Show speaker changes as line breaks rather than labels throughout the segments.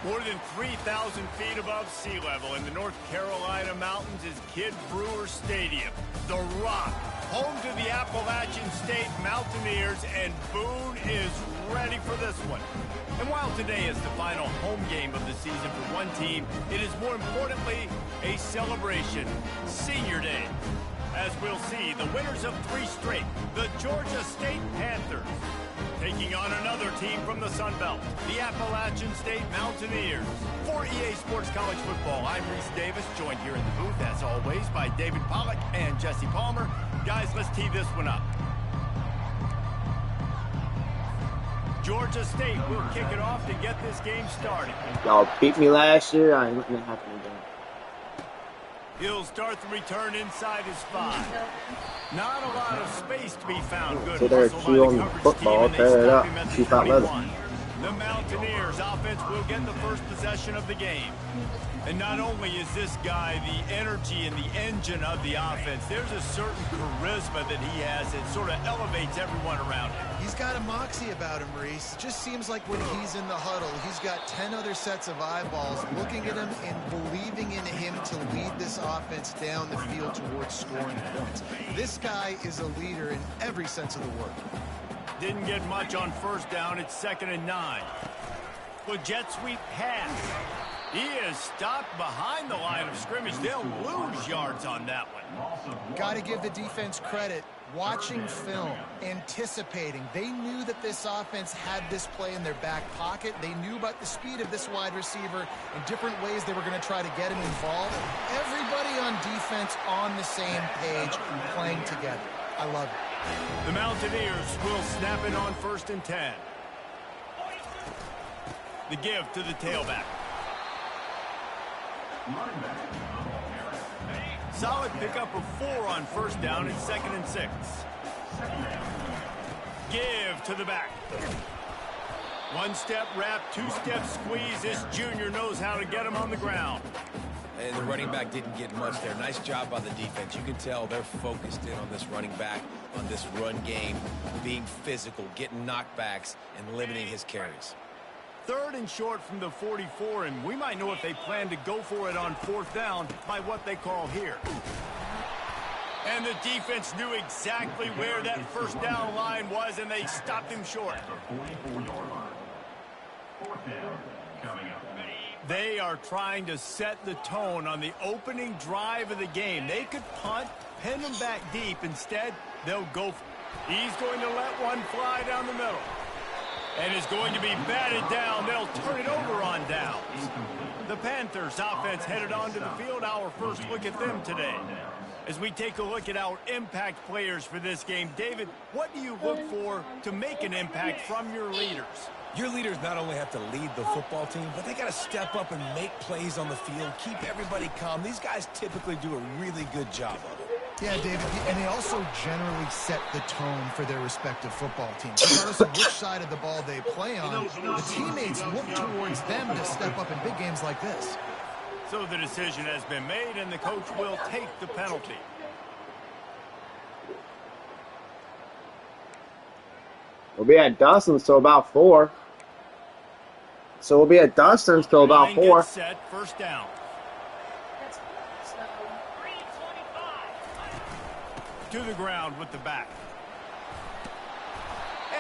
More than 3,000 feet above sea level in the North Carolina mountains is Kid Brewer Stadium, the Rock, home to the Appalachian State Mountaineers, and Boone is ready for this one. And while today is the final home game of the season for one team, it is more importantly a celebration, Senior Day. As we'll see, the winners of 3 straight, the Georgia State Panthers, taking on another team from the Sun Belt, the Appalachian State Mountaineers. For EA Sports College Football, I'm Reese Davis, joined here in the booth, as always, by David Pollack and Jesse Palmer. Guys, let's tee this one up. Georgia State will kick it off to get this game started.
Y'all beat me last year. I ain't letting it happen again.
He'll start the return inside his 5. Not a lot of space to be found. Good
so they're chew on the football, tear it up, keep out leather.
The Mountaineers offense will get the first possession of the game. And not only is this guy the energy and the engine of the offense, there's a certain charisma that he has that sort of elevates everyone around him.
He's got a moxie about him, Reese. It just seems like when he's in the huddle, he's got 10 other sets of eyeballs looking at him and believing in him to lead this offense down the field towards scoring points. This guy is a leader in every sense of the word.
Didn't get much on first down. It's 2nd and 9. With jet sweep pass. He is stopped behind the line of scrimmage. They'll lose yards on that one.
Got to give the defense credit. Watching film, anticipating. They knew that this offense had this play in their back pocket. They knew about the speed of this wide receiver and different ways they were going to try to get him involved. Everybody on defense on the same page, playing together. I love it.
The Mountaineers will snap it on 1st and 10. The give to the tailback. Solid pickup of 4 on 1st down and 2nd and 6. Give to the back. 1-step wrap, 2-step squeeze. This junior knows how to get him on the ground.
And the running back didn't get much there. Nice job by the defense. You can tell they're focused in on this running back, on this run game, being physical, getting knockbacks, and limiting his carries.
3rd and short from the 44, and we might know if they plan to go for it on 4th down by what they call here. And the defense knew exactly where that 1st down line was, and they stopped him short. They are trying to set the tone on the opening drive of the game. They could punt, pin him back deep. Instead, they'll go. He's going to let one fly down the middle. And is going to be batted down. They'll turn it over on downs. The Panthers offense headed onto the field. Our first look at them today. As we take a look at our impact players for this game, David, what do you look for to make an impact from your leaders?
Your leaders not only have to lead the football team, but they got to step up and make plays on the field, keep everybody calm. These guys typically do a really good job of it.
Yeah, David, and they also generally set the tone for their respective football teams. Regardless of which side of the ball they play on, the teammates look towards them to step up in big games like this.
So the decision has been made, and the coach will take the penalty.
We'll be at Dustin's till about 4. So we'll be at Dustin's till about 4.
Set, 1st down. To the ground with the back.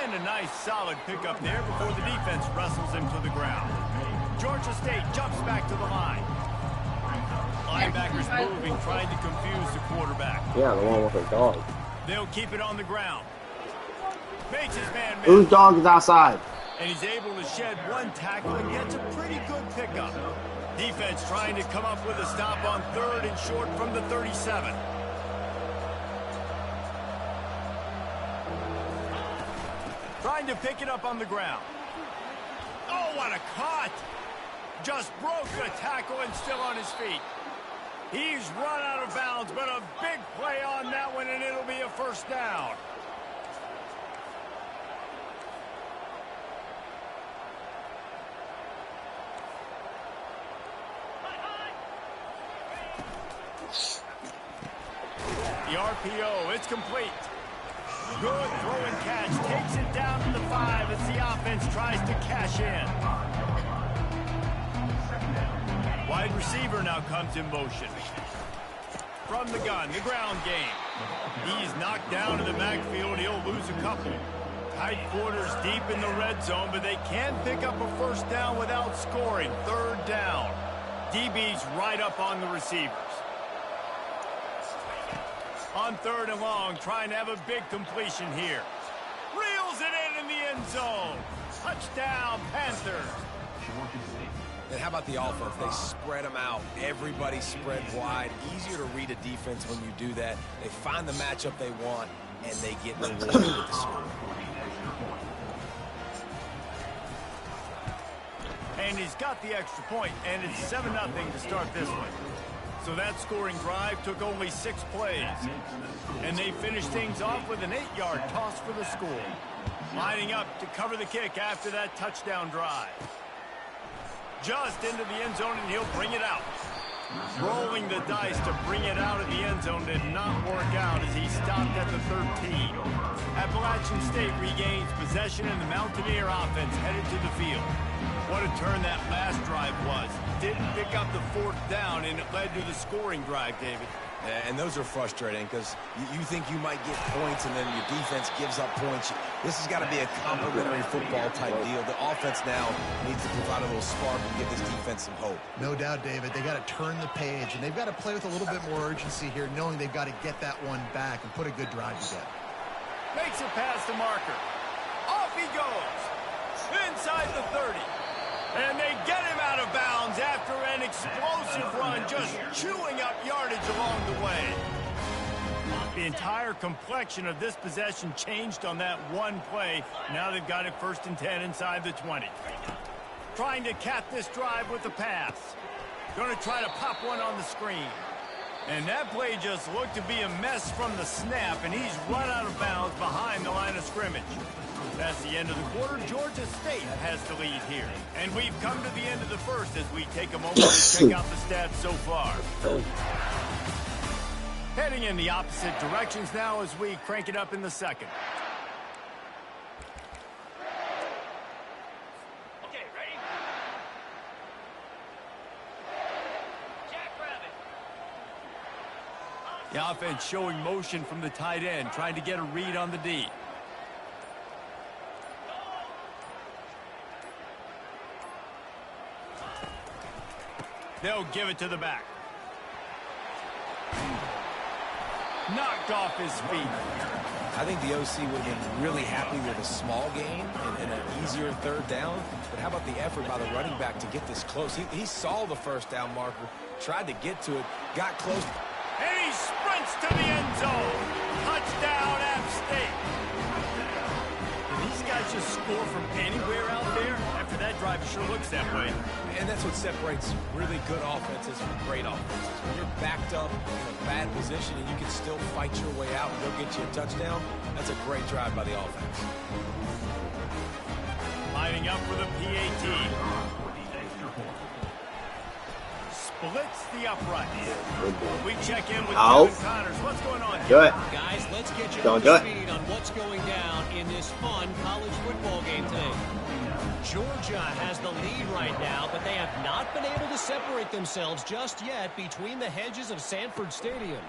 And a nice solid pickup there before the defense wrestles him to the ground. Georgia State jumps back to the line. Linebackers moving, trying to confuse the quarterback.
Yeah, the one with the dog.
They'll keep it on the ground. Makes his man miss.
Whose dog is outside?
And he's able to shed one tackle and gets a pretty good pickup. Defense trying to come up with a stop on 3rd and short from the 37. Trying to pick it up on the ground. Oh, what a cut! Just broke the tackle and still on his feet. He's run out of bounds, but a big play on that one, and it'll be a 1st down. The RPO, it's complete. Good throw and catch. Takes it down to the 5 as the offense tries to cash in. receiver now comes in motion. From the gun, the ground game. He's knocked down in the backfield. He'll lose a couple. Tight quarters deep in the red zone, but they can pick up a first down without scoring. Third down. DB's right up on the receivers. On third and long, trying to have a big completion here. Reels it in the end zone. Touchdown, Panthers.
And how about the offense? They spread them out. Everybody spread wide. Easier to read a defense when you do that. They find the matchup they want, and they get rewarded with the score.
And he's got the extra point, and it's 7-0 to start this one. So that scoring drive took only 6 plays. And they finished things off with an 8-yard toss for the score. Lining up to cover the kick after that touchdown drive. Just into the end zone, and he'll bring it out. Rolling the dice to bring it out of the end zone did not work out as he stopped at the 13. Appalachian State regains possession, and the Mountaineer offense headed to the field. What a turn that last drive was. Didn't pick up the 4th down, and it led to the scoring drive, David.
And those are frustrating because you think you might get points and then your defense gives up points. This has got to be a complementary football type deal. The offense now needs to provide a little spark and give this defense some hope.
No doubt, David. They got to turn the page, and they've got to play with a little bit more urgency here, knowing they've got to get that one back and put a good drive together.
Makes it past the marker. Off he goes. Inside the 30. And they get him out of bounds after an explosive run, just chewing up yardage along the way. The entire complexion of this possession changed on that one play. Now they've got it 1st and 10 inside the 20. Trying to cap this drive with a pass. Going to try to pop one on the screen. And that play just looked to be a mess from the snap, and he's run out of bounds behind the line of scrimmage. That's the end of the quarter. Georgia State has the lead here. And we've come to the end of the first as we take a moment to check out the stats so far. Heading in the opposite directions now as we crank it up in the second.
Okay, ready? Jackrabbit.
The offense showing motion from the tight end, trying to get a read on the D. They'll give it to the back. Knocked off his feet.
I think the OC would have been really happy with a small gain and an easier 3rd down. But how about the effort by the running back to get this close? He saw the 1st down marker, tried to get to it, got close.
And he sprints to the end zone. Touchdown, App State. Did these guys just score from anywhere out there? After that drive, it sure looks that way.
And that's what separates really good offenses from great offenses. When you're backed up in a bad position and you can still fight your way out and go get you a touchdown, that's a great drive by the offense.
Lining up for the PAT. Splits the uprights. We check in with Kevin Connors. What's going on?
Do it.
Guys, let's get you
Don't
up
do
to
it.
speed on what's going down in this fun college football game today. Georgia has the lead right now, but they have not been able to separate themselves just yet between the hedges of Sanford Stadium.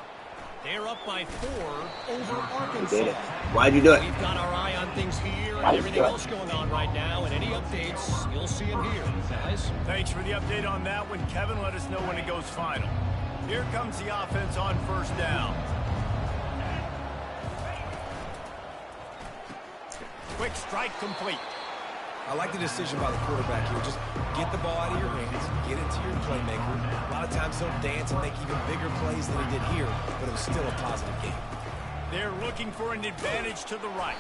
They're up by 4 over Arkansas.
Why'd you do it?
We've got our eye on things here and everything else going on right now, and any updates, you'll see them here, guys.
Thanks for the update on that one, Kevin. Let us know when it goes final. Here comes the offense on 1st down. Quick strike complete.
I like the decision by the quarterback here. Just get the ball out of your hands, get it to your playmaker. A lot of times he'll dance and make even bigger plays than he did here, but it was still a positive game.
They're looking for an advantage to the right.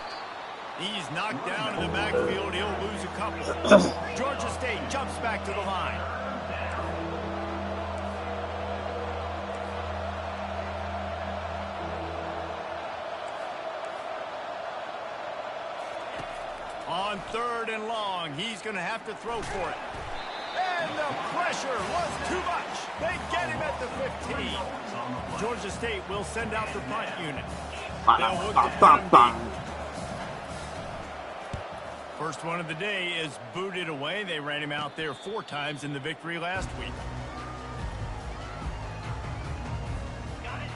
He's knocked down in the backfield. He'll lose a couple. Georgia State jumps back to the line. On 3rd and long, he's going to have to throw for it. And the pressure was too much. They get him at the 15. Georgia State will send out the punt unit. They'll look to punt him deep. First one of the day is booted away. They ran him out there 4 times in the victory last week.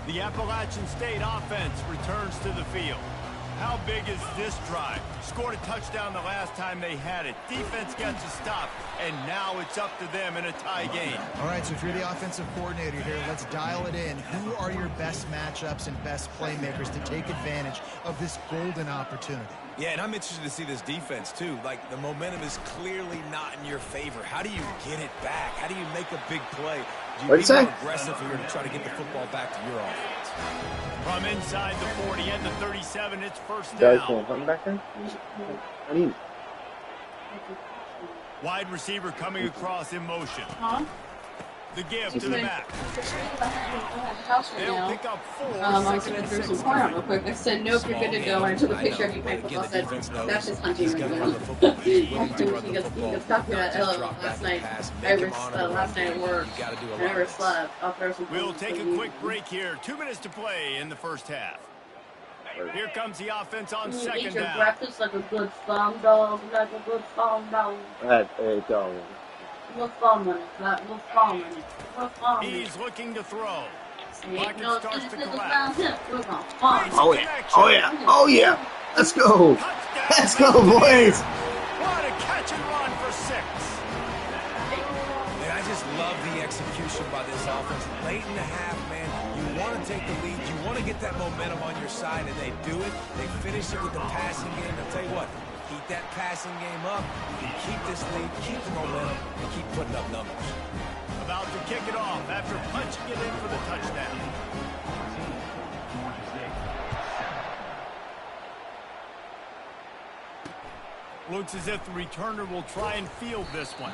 The Appalachian State offense returns to the field. How big is this drive? Scored a touchdown the last time they had it. Defense gets a stop, and now it's up to them in a tie game.
All right, so if you're the offensive coordinator here, let's dial it in. Who are your best matchups and best playmakers to take advantage of this golden opportunity?
Yeah, and I'm interested to see this defense, too. Like, the momentum is clearly not in your favor. How do you get it back? How do you make a big play? Do you be more aggressive here to try to get the football back to your offense?
From inside the 40 and the 37, it's first down.
Back there? I mean,
Wide receiver coming across in motion.
Huh?
The give to the back.
House right
They'll
now.
pick up 4.
I was going to throw some corn out real quick. I said, nope, you're good to go. And I took a picture of you playing football. I said, that's just hunting right now. He goes, stop here at last night. Last night at work. I never slept. I'll throw some corn.
We'll take a quick break here. 2 minutes to play in the first half. Here comes the offense on
You
second
eat your
down.
breakfast like a good farm dog. Like a good farm dog.
I had a dog.
We're farming it. We're farming it. We're farming it.
He's looking to throw.
Ain't
Pocket
no
starts to
business
collapse.
around here. We're gonna farm it.
Oh yeah. Oh yeah. Oh yeah. Let's go.
Touchdown.
Let's go, boys.
What a catch and run for 6.
And I just love the execution by this offense. Late in the half, man, you want to take the lead. You want to get that momentum on your side, and they do it. They finish it with the passing game. I'll tell you what, keep that passing game up. You keep this lead, keep the momentum, and keep putting up numbers.
About to kick it off after punching it in for the touchdown. Looks as if the returner will try and field this one.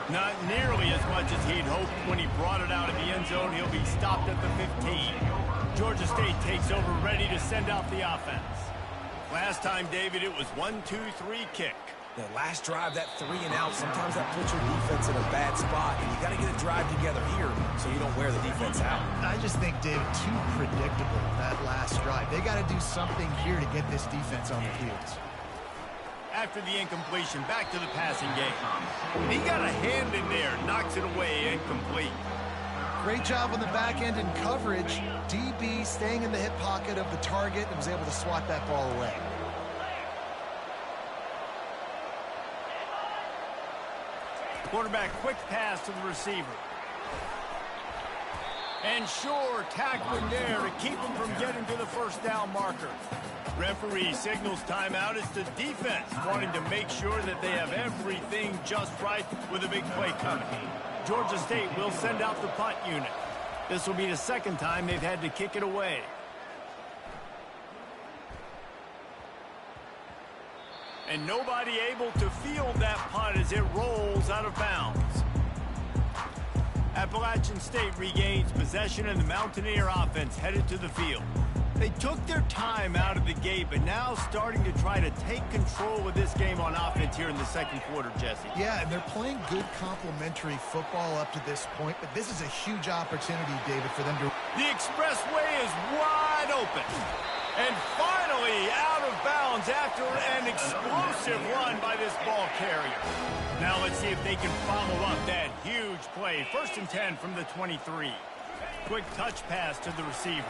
Not nearly as much as he'd hoped when he brought it out of the end zone. He'll be stopped at the 15. Georgia State takes over, ready to send out the offense. Last time, David, it was 1-2-3 kick.
The last drive, that 3 and out, sometimes that puts your defense in a bad spot, and you got to get a drive together here so you don't wear the defense out.
I just think, David, too predictable, that last drive. They got to do something here to get this defense on the heels.
After the incompletion, back to the passing game. He got a hand in there, knocks it away, incomplete.
Great job on the back end in coverage. DB staying in the hip pocket of the target and was able to swat that ball away.
Quarterback, quick pass to the receiver. And sure, tackling there to keep him from getting to the first down marker. Referee signals timeout. It's the defense wanting to make sure that they have everything just right with a big play coming. Georgia State will send out the punt unit. This will be the second time they've had to kick it away. And nobody able to field that punt as it rolls out of bounds. Appalachian State regains possession and the Mountaineer offense headed to the field. They took their time out of the gate, but now starting to try to take control of this game on offense here in the second quarter, Jesse.
Yeah, and they're playing good complementary football up to this point, but this is a huge opportunity, David, for them to...
The expressway is wide open. And finally out of bounds after an explosive run by this ball carrier. Now let's see if they can follow up that huge play. 1st and 10 from the 23. Quick touch pass to the receiver.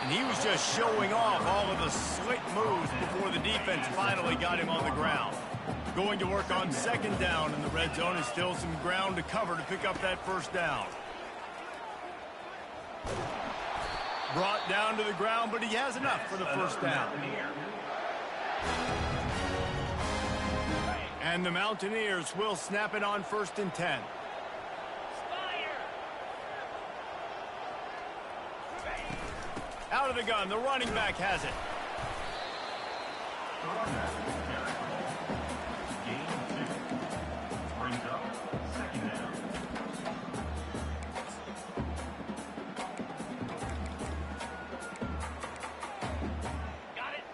And he was just showing off all of the slick moves before the defense finally got him on the ground. Going to work on second down in the red zone is still some ground to cover to pick up that first down. Brought down to the ground, but he has enough for the first down. And the Mountaineers will snap it on 1st and 10. Out of the gun, the running back has it.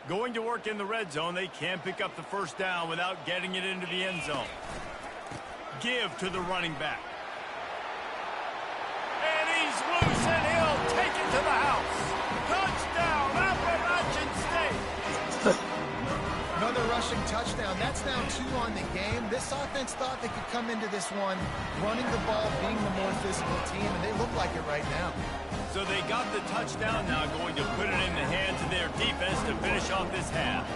Going to work in the red zone. They can't pick up the first down without getting it into the end zone. Give to the running back. And he's loose, and he'll take it to the house. Touchdown, Appalachian State.
Another rush rushing touchdown. That's now 2 on the game. This offense thought they could come into this one running the ball, being the more physical team, and they look like it right now.
So they got the touchdown, now going to put it in the hands of their defense to finish off this half.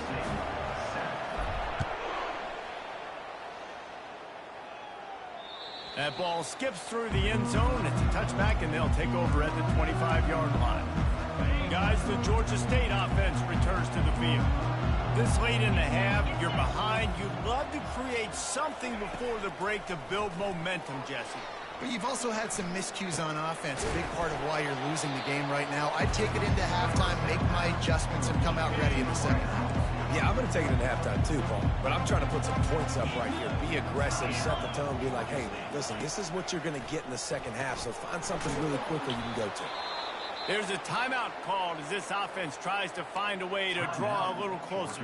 That ball skips through the end zone. It's a touchback, and they'll take over at the 25-yard line. Guys, the Georgia State offense returns to the field. This late in the half, you're behind. You'd love to create something before the break to build momentum, Jesse.
But you've also had some miscues on offense, a big part of why you're losing the game right now. I'd take it into halftime, make my adjustments, and come out ready in the second half.
Yeah, I'm going to take it into halftime too, Paul. But I'm trying to put some points up right here. Be aggressive, set the tone, be like, hey, listen, this is what you're going to get in the second half, so find something really quickly you can go to.
There's a timeout called as this offense tries to find a way to draw a little closer.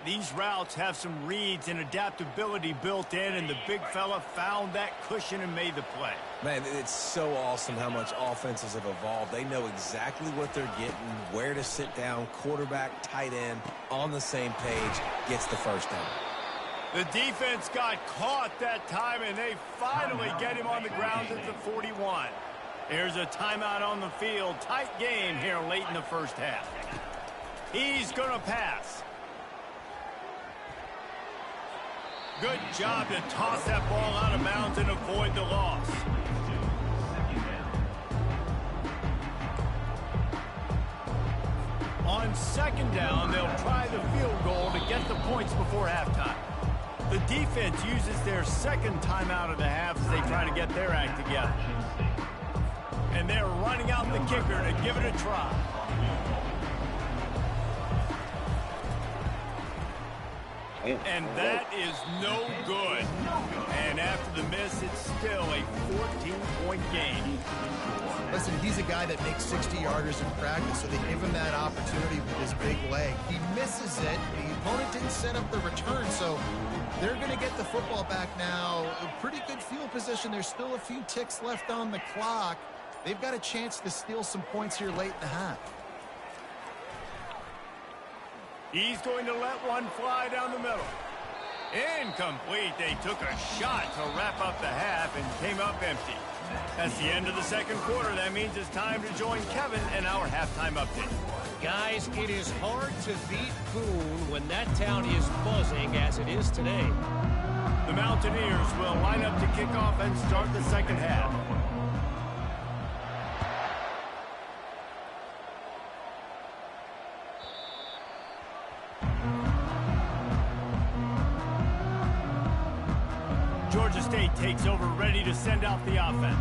These routes have some reads and adaptability built in, and the big fella found that cushion and made the play.
Man, it's so awesome how much offenses have evolved. They know exactly what they're getting, where to sit down, quarterback, tight end, on the same page, gets the first down.
The defense got caught that time, and they finally get him on the ground at the 41. There's a timeout on the field. Tight game here late in the first half. He's going to pass. Good job to toss that ball out of bounds and avoid the loss. On second down, they'll try the field goal to get the points before halftime. The defense uses their second timeout of the half as they try to get their act together. And they're running out the kicker to give it a try. And that is no good. And after the miss, it's still a 14-point game.
Listen, he's a guy that makes 60-yarders in practice, so they give him that opportunity with his big leg. He misses it. The opponent didn't set up the return, so they're going to get the football back now. A pretty good field position. There's still a few ticks left on the clock. They've got a chance to steal some points here late in the half.
He's going to let one fly down the middle. Incomplete. They took a shot to wrap up the half and came up empty. That's the end of the second quarter. That means it's time to join Kevin in our halftime update.
Guys, it is hard to beat Boone when that town is buzzing as it is today.
The Mountaineers will line up to kick off and start the second half. Georgia State takes over, ready to send out the offense.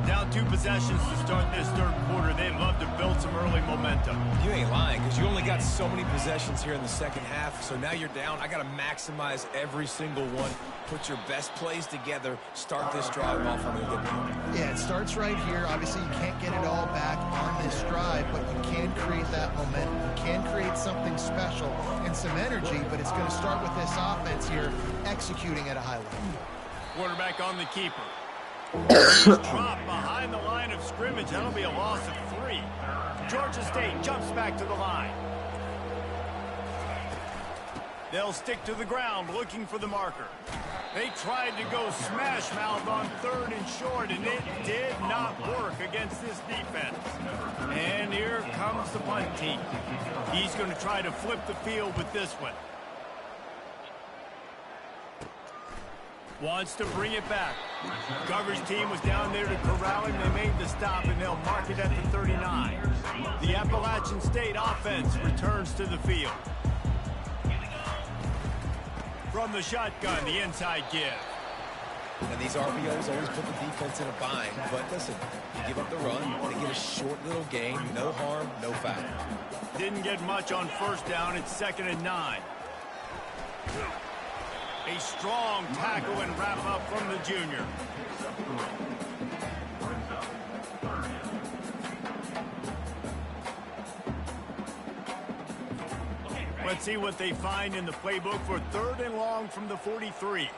Down 2 possessions to start this third quarter. They'd love to build some early momentum.
You ain't lying, because you only got so many possessions here in the second half, so now you're down. I got to maximize every single one. Put your best plays together. Start this drive off on a good note.
Yeah, it starts right here. Obviously, you can't get it all back on this drive, but you can create that momentum. You can create something special and some energy, but it's going to start with this offense here executing at a high level.
Quarterback on the keeper. He's dropped behind the line of scrimmage. That'll be a loss of 3. Georgia State jumps back to the line. They'll stick to the ground looking for the marker. They tried to go smash mouth on 3rd and short, and it did not work against this defense. And here comes the punt team. He's going to try to flip the field with this one. Wants to bring it back. Coverage team was down there to corral him. They made the stop, and they'll mark it at the 39. The Appalachian State offense returns to the field. From the shotgun, the inside give.
And these RPOs always put the defense in a bind. But listen, you give up the run, they get a short little gain, no harm, no foul.
Didn't get much on first down. It's 2nd and 9. A strong tackle and wrap up from the junior. Let's see what they find in the playbook for 3rd and long from the 43.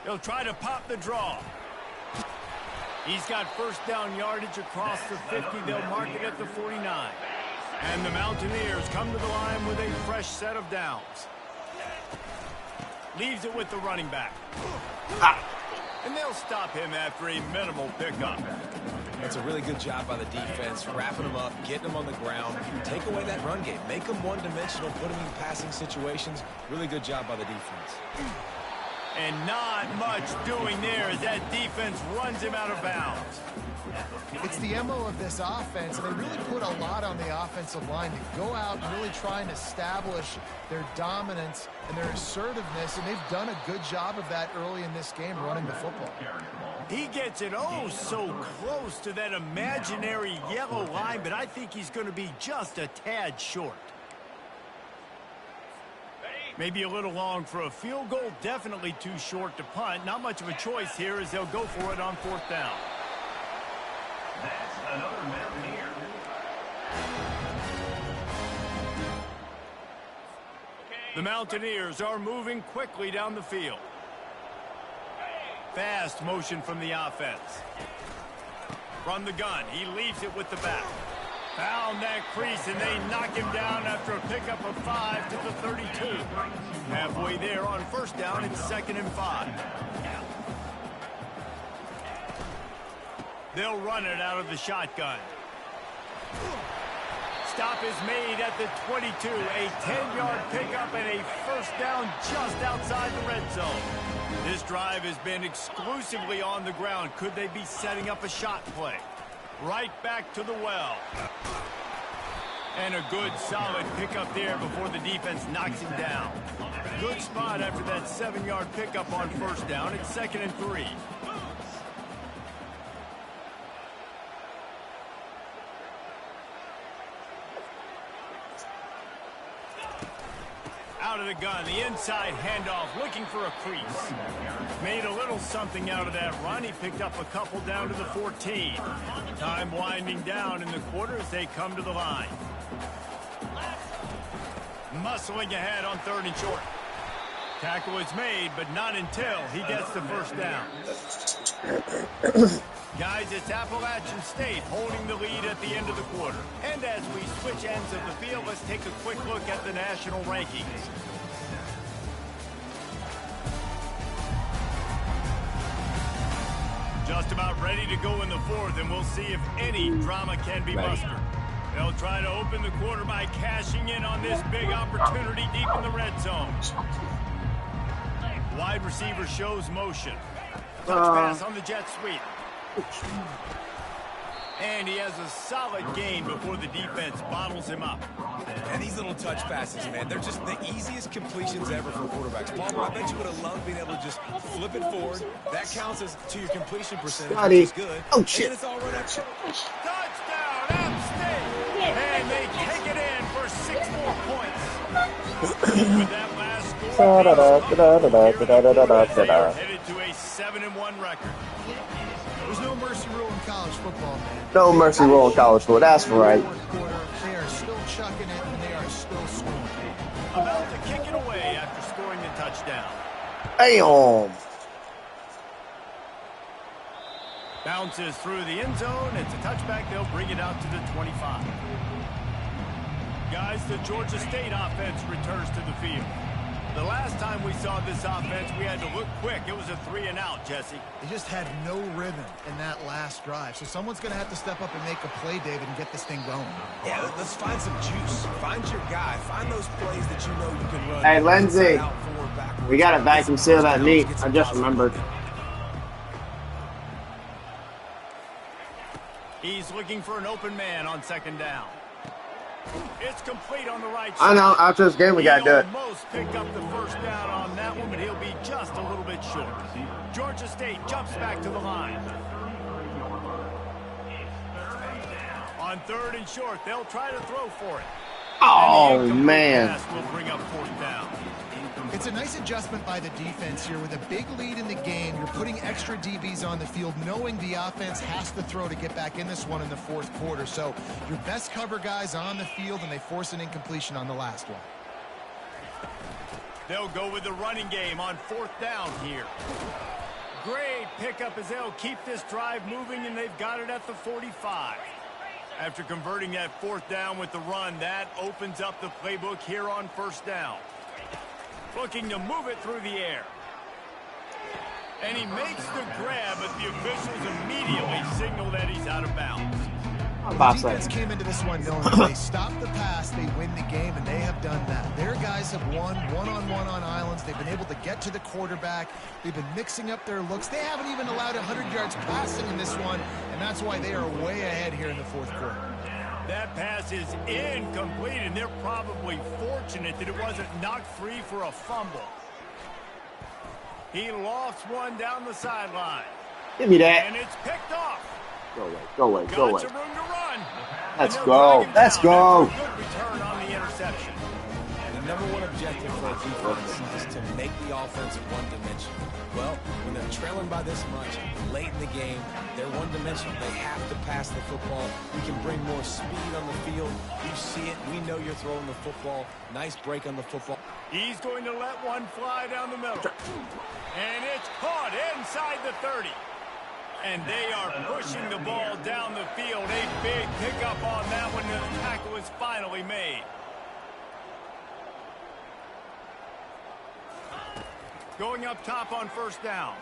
He'll try to pop the draw. He's got first down yardage across the 50. They'll mark it at the 49. And the Mountaineers come to the line with a fresh set of downs. Leaves it with the running back. And they'll stop him after a minimal pickup.
That's a really good job by the defense, wrapping them up, getting them on the ground. Take away that run game. Make them one-dimensional, put them in passing situations. Really good job by the defense.
And not much doing there as that defense runs him out of bounds.
It's the MO of this offense, and they really put a lot on the offensive line to go out and really try and establish their dominance and their assertiveness, and they've done a good job of that early in this game running the football.
He gets it oh so close to that imaginary yellow line, but I think he's going to be just a tad short. Maybe a little long for a field goal, definitely too short to punt. Not much of a choice here as they'll go for it on 4th down.
That's another Mountaineer.
The Mountaineers are moving quickly down the field. Fast motion from the offense. From the gun, he leaves it with the back. Found that crease, and they knock him down after a pickup of 5 to the 32. Halfway there on 1st down, it's 2nd and 5. They'll run it out of the shotgun. Stop is made at the 22. A 10-yard pickup and a 1st down just outside the red zone. This drive has been exclusively on the ground. Could they be setting up a shot play? Right back to the well. And a good solid pickup there before the defense knocks him down. Good spot after that 7-yard pickup on 1st down. It's 2nd and 3. Out of the gun, the inside handoff, looking for a crease. Made a little something out of that run. He picked up a couple down to the 14. Time winding down in the quarter as they come to the line. Muscling ahead on 3rd and short. Tackle is made, but not until he gets the 1st down. Guys, it's Appalachian State holding the lead at the end of the quarter. And as we switch ends of the field, let's take a quick look at the national rankings. Just about ready to go in the 4th, and we'll see if any drama can be mustered. They'll try to open the quarter by cashing in on this big opportunity deep in the red zone. Wide receiver shows motion. Touch pass on the jet sweep. And he has a solid gain before the defense bottles him up.
And these little touch passes, man, they're just the easiest completions ever for quarterbacks. Palmer, I bet you would have loved being able to just flip it forward. That counts as to your completion percentage, which is good.
Oh, shit.
And it's all right up.
Touchdown, App State! And they take it in for 6 more points. With that last score, they're headed to a 7-1 record.
There's no mercy rule in college football, man.
No mercy rule in college football. That's right.
They are still chucking it, and they are still scoring.
About to kick it away after scoring the touchdown.
Damn.
Bounces through the end zone. It's a touchback. They'll bring it out to the 25. Guys, the Georgia State offense returns to the field. The last time we saw this offense, we had to look quick. It was a 3-and-out, Jesse.
They just had no rhythm in that last drive. So someone's going to have to step up and make a play, David, and get this thing going.
Yeah, let's find some juice. Find your guy. Find those plays that you know you can run.
Hey, Lindsay, we got to vacuum seal that meat. I just remembered.
He's looking for an open man on 2nd down. It's complete on the right
I
side.
know. After this game, we got to do it.
He almost picked up the 1st down on that one, but he'll be just a little bit short. Georgia State jumps back to the line. On 3rd and short, they'll try to throw for it.
Oh, man.
Pass will bring up 4th down.
It's a nice adjustment by the defense here. With a big lead in the game, you're putting extra DBs on the field, knowing the offense has to throw to get back in this one in the 4th quarter. So your best cover guys on the field, and they force an incompletion on the last one.
They'll go with the running game on 4th down here. Great pickup as they'll keep this drive moving, and they've got it at the 45. After converting that 4th down with the run, that opens up the playbook here on 1st down. Looking to move it through the air. And he makes the grab, but the officials immediately signal that he's out of bounds.
The defense came into this one knowing if they stop the pass, they win the game, and they have done that. Their guys have won one-on-one on islands. They've been able to get to the quarterback. They've been mixing up their looks. They haven't even allowed 100 yards passing in this one, and that's why they are way ahead here in the 4th quarter.
That pass is incomplete, and they're probably fortunate that it wasn't knocked free for a fumble. He lofts one down the sideline.
Give me that.
And it's picked off.
Go away, go away, go away.
Got some room to run.
Let's go, let's go.
Good return on the interception.
The number one objective for a defense is to make the offense one-dimensional. Well, when they're trailing by this much late in the game, they're one-dimensional. They have to pass the football. We can bring more speed on the field. You see it. We know you're throwing the football. Nice break on the football.
He's going to let one fly down the middle. And it's caught inside the 30. And they are pushing the ball down the field. A big pickup on that one, and the tackle is finally made. Going up top on 1st down.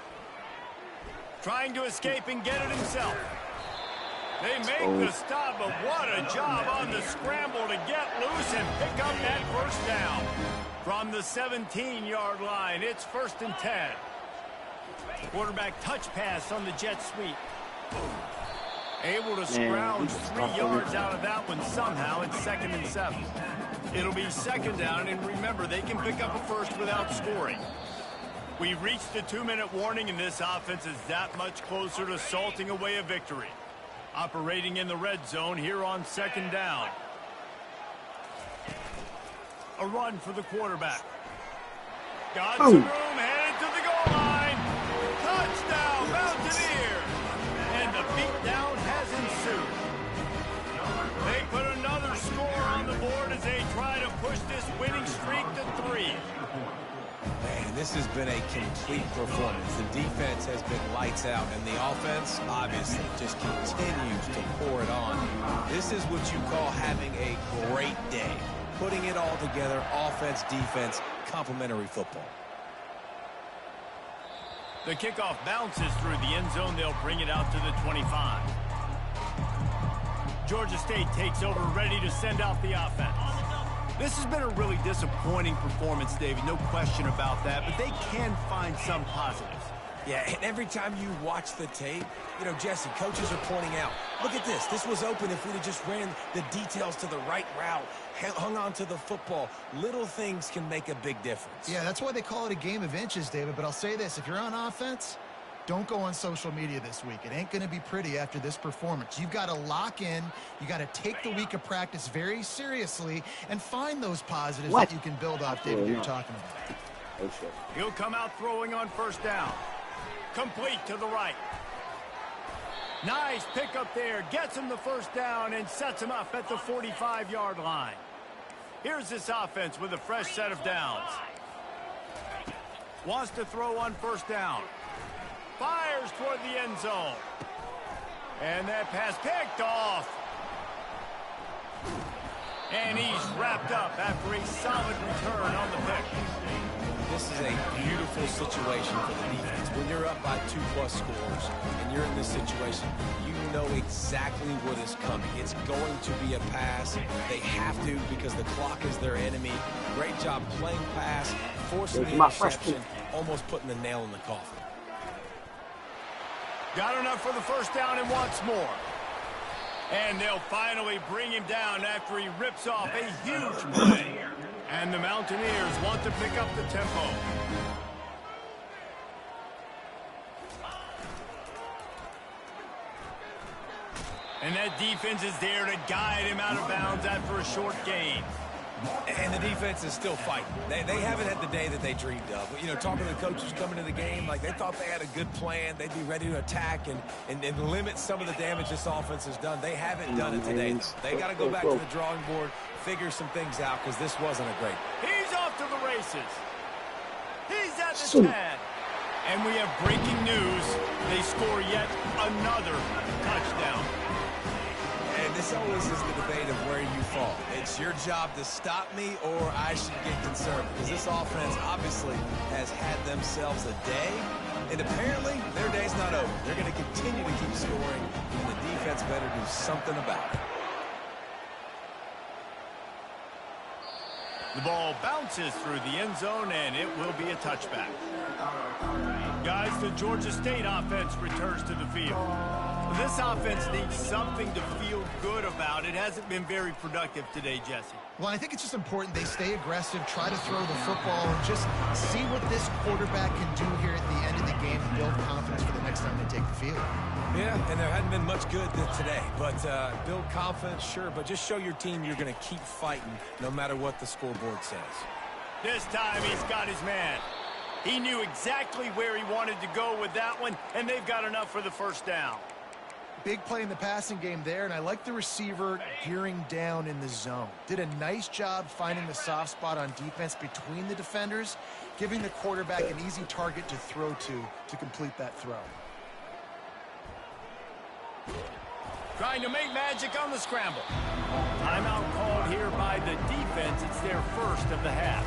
Trying to escape and get it himself. They make the stop, but what a job on the scramble to get loose and pick up that 1st down. From the 17-yard line, it's 1st and 10. Quarterback touch pass on the jet sweep. Able to scrounge 3 yards out of that one somehow. It's 2nd and 7. It'll be 2nd down, and remember, they can pick up a first without scoring. We reached the 2-minute warning, and this offense is that much closer to salting away a victory. Operating in the red zone here on 2nd down. A run for the quarterback. Got some room, headed to the goal line. Touchdown, Mountaineers! And the beatdown has ensued. They put another score on the board as they try to push this winning streak to 3.
Man, this has been a complete performance. The defense has been lights out, and the offense, obviously, just continues to pour it on. This is what you call having a great day. Putting it all together, offense, defense, complementary football.
The kickoff bounces through the end zone. They'll bring it out to the 25. Georgia State takes over, ready to send out the offense. This has been a really disappointing performance, David, no question about that, but they can find some positives.
Yeah, and every time you watch the tape, you know, Jesse, coaches are pointing out, look at this. This was open if we'd have just ran the details to the right route, hung on to the football. Little things can make a big difference.
Yeah, that's why they call it a game of inches, David. But I'll say this, if you're on offense, don't go on social media this week. It ain't going to be pretty after this performance. You've got to lock in. You got to take the week of practice very seriously and find those positives that you can build off, David, you're talking about.
Oh, shit.
He'll come out throwing on 1st down. Complete to the right. Nice pickup there. Gets him the 1st down and sets him up at the 45-yard line. Here's this offense with a fresh set of downs. Wants to throw on 1st down. Fires toward the end zone. And that pass picked off. And he's wrapped up after a solid return on the pick.
This is a beautiful situation for the defense. When you're up by 2+ scores and you're in this situation, you know exactly what is coming. It's going to be a pass. They have to because the clock is their enemy. Great job playing pass, forcing the interception, almost putting the nail in the coffin.
Got enough for the 1st down and wants more. And they'll finally bring him down after he rips off a huge play. And the Mountaineers want to pick up the tempo. And that defense is there to guide him out of bounds after a short gain.
And the defense is still fighting. They haven't had the day that they dreamed of. You know, talking to the coaches coming to the game, like they thought they had a good plan. They'd be ready to attack and limit some of the damage this offense has done. They haven't done it today. They got to go back to the drawing board, figure some things out because this wasn't a great.
He's off to the races. He's at the 10. And we have breaking news. They score yet another touchdown.
And this always is the debate of where you fall. It's your job to stop me or I should get concerned. Because this offense obviously has had themselves a day. And apparently, their day's not over. They're going to continue to keep scoring. And the defense better do something about it.
The ball bounces through the end zone, and it will be a touchback. Guys, the Georgia State offense returns to the field. This offense needs something to feel good about. It hasn't been very productive today, Jesse.
Well, I think it's just important they stay aggressive, try to throw the football, and just see what this quarterback can do here at the end of the game to build confidence for the next time they take the field.
Yeah, and there hadn't been much good today. But build confidence, sure, but just show your team you're going to keep fighting no matter what the scoreboard says.
This time he's got his man. He knew exactly where he wanted to go with that one, and they've got enough for the first down.
Big play in the passing game there, and I like the receiver gearing down in the zone. Did a nice job finding the soft spot on defense between the defenders, giving the quarterback an easy target to throw to complete that throw.
Trying to make magic on the scramble. Timeout called here by the defense. It's their first of the half.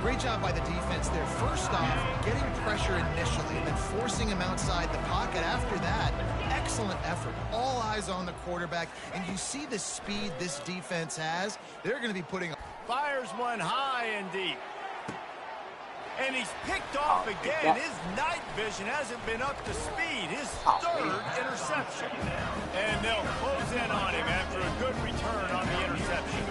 Great job by the defense there. First off, getting pressure initially and then forcing him outside the pocket. After that, excellent effort. All eyes on the quarterback, and you see the speed this defense has. They're going to be putting...
Fires one high and deep. And he's picked off again. His night vision hasn't been up to speed. His third interception. And they'll close in on him after a good return on the interception.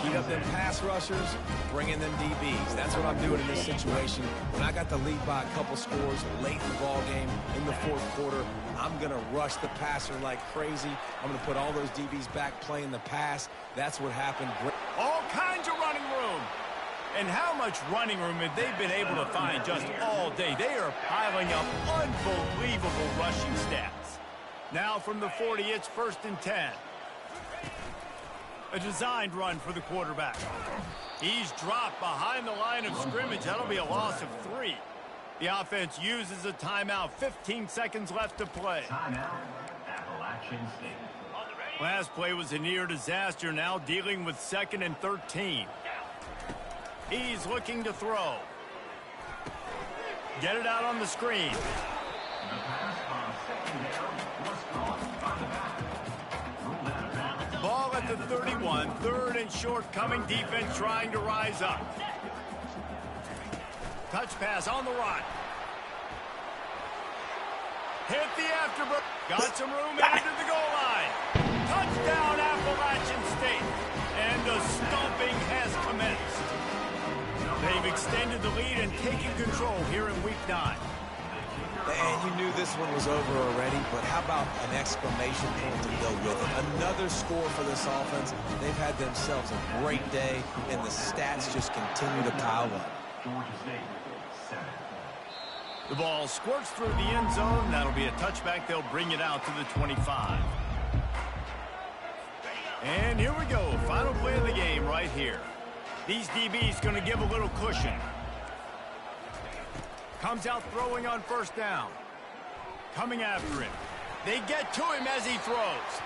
Keep up them pass rushers, bring in them DBs. That's what I'm doing in this situation. When I got the lead by a couple scores late in the ball game in the fourth quarter, I'm going to rush the passer like crazy. I'm going to put all those DBs back playing the pass. That's what happened.
All kinds of running room. And how much running room have they been able to find just all day? They are piling up unbelievable rushing stats. Now from the 40, it's 1st and 10. A designed run for the quarterback. He's dropped behind the line of scrimmage. That'll be a loss of 3. The offense uses a timeout. 15 seconds left to play.
Timeout, Appalachian State.
Last play was a near disaster. Now dealing with 2nd and 13. He's looking to throw. Get it out on the screen.
The pass on 2nd down was caught by the back. Ruled out of bounds.
Ball at the 31. 3rd and short coming. Defense trying to rise up. Touch pass on the run. Hit the afterbird. Got some room into the goal line. Touchdown Appalachian State. And the stomping has commenced. They've extended the lead and taken control here in Week 9.
And you knew this one was over already, but how about an exclamation point to go with it? Another score for this offense. They've had themselves a great day, and the stats just continue to pile up.
Georgia State, 7.
The ball squirts through the end zone. That'll be a touchback. They'll bring it out to the 25. And here we go. Final play of the game right here. These DBs going to give a little cushion. Comes out throwing on 1st down. Coming after him. They get to him as he throws.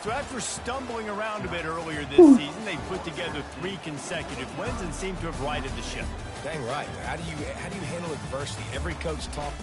So after stumbling around a bit earlier this season, they put together 3 consecutive wins and seem to have righted the ship.
Dang right. How do you handle adversity? Every coach talks